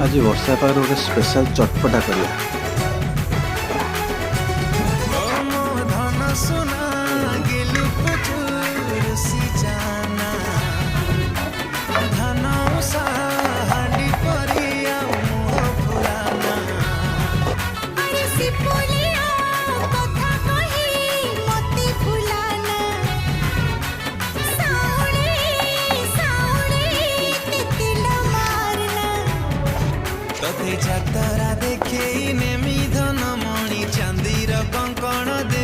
आज वर्षा पाग गोटे स्पेशल चटपटा करिया। तथे जातरा देखे नेमी धन मणि चांदीर कंकण दे